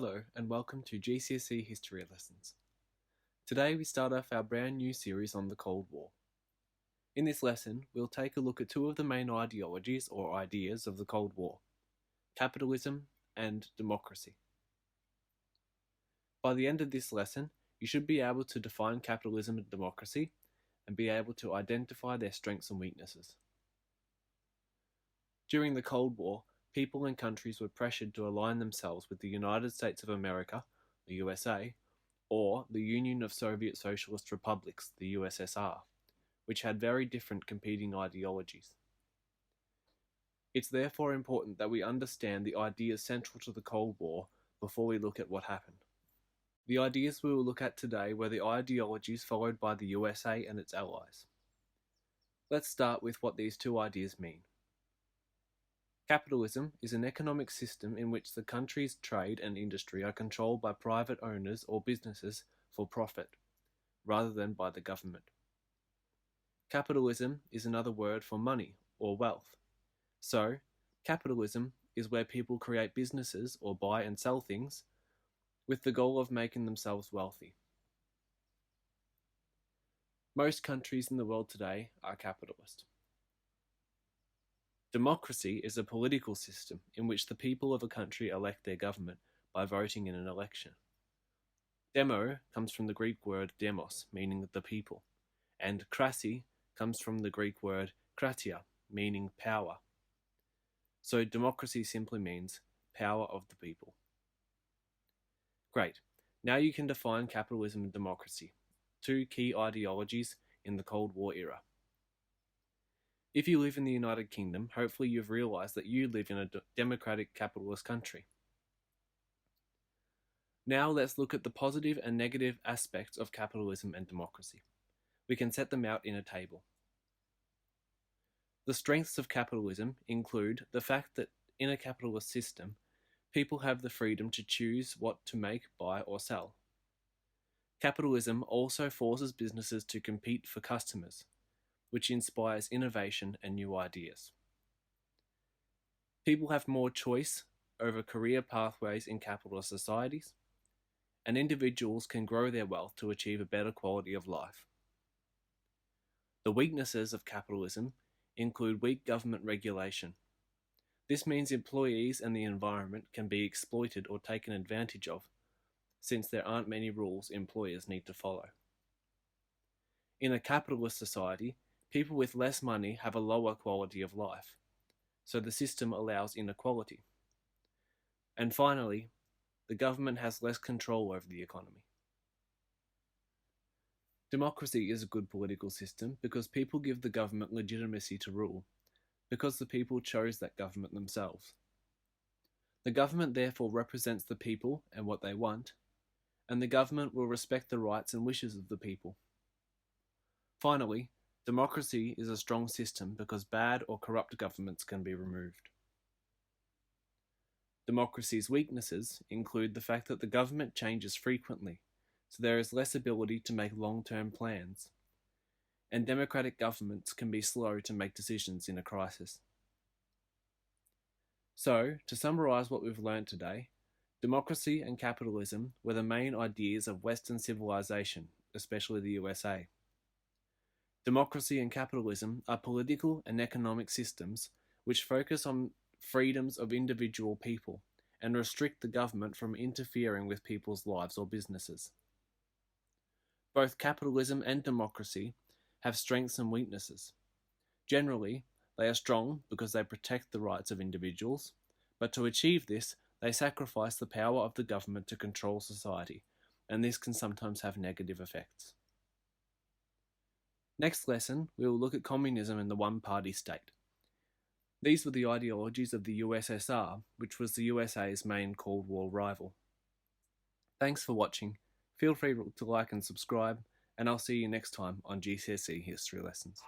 Hello and welcome to GCSE History lessons. Today we start off our brand new series on the Cold War. In this lesson, we'll take a look at two of the main ideologies or ideas of the Cold War, capitalism and democracy. By the end of this lesson, you should be able to define capitalism and democracy and be able to identify their strengths and weaknesses. During the Cold War, people and countries were pressured to align themselves with the United States of America, the USA, or the Union of Soviet Socialist Republics, the USSR, which had very different competing ideologies. It's therefore important that we understand the ideas central to the Cold War before we look at what happened. The ideas we will look at today were the ideologies followed by the USA and its allies. Let's start with what these two ideas mean. Capitalism is an economic system in which the country's trade and industry are controlled by private owners or businesses for profit, rather than by the government. Capitalism is another word for money or wealth. So, capitalism is where people create businesses or buy and sell things with the goal of making themselves wealthy. Most countries in the world today are capitalist. Democracy is a political system in which the people of a country elect their government by voting in an election. Demo comes from the Greek word demos, meaning the people, and krasi comes from the Greek word kratia, meaning power. So democracy simply means power of the people. Great. Now you can define capitalism and democracy, two key ideologies in the Cold War era. If you live in the United Kingdom, hopefully you've realised that you live in a democratic capitalist country. Now let's look at the positive and negative aspects of capitalism and democracy. We can set them out in a table. The strengths of capitalism include the fact that in a capitalist system, people have the freedom to choose what to make, buy or sell. Capitalism also forces businesses to compete for customers, which inspires innovation and new ideas. People have more choice over career pathways in capitalist societies, and individuals can grow their wealth to achieve a better quality of life. The weaknesses of capitalism include weak government regulation. This means employees and the environment can be exploited or taken advantage of, since there aren't many rules employers need to follow. In a capitalist society, people with less money have a lower quality of life, so the system allows inequality. And finally, the government has less control over the economy. Democracy is a good political system because people give the government legitimacy to rule, because the people chose that government themselves. The government therefore represents the people and what they want, and the government will respect the rights and wishes of the people. Finally, democracy is a strong system because bad or corrupt governments can be removed. Democracy's weaknesses include the fact that the government changes frequently, so there is less ability to make long-term plans, and democratic governments can be slow to make decisions in a crisis. So, to summarise what we've learned today, democracy and capitalism were the main ideas of Western civilization, especially the USA. Democracy and capitalism are political and economic systems which focus on freedoms of individual people and restrict the government from interfering with people's lives or businesses. Both capitalism and democracy have strengths and weaknesses. Generally, they are strong because they protect the rights of individuals, but to achieve this, they sacrifice the power of the government to control society, and this can sometimes have negative effects. Next lesson, we will look at communism and the one-party state. These were the ideologies of the USSR, which was the USA's main Cold War rival. Thanks for watching. Feel free to like and subscribe, and I'll see you next time on GCSE History Lessons.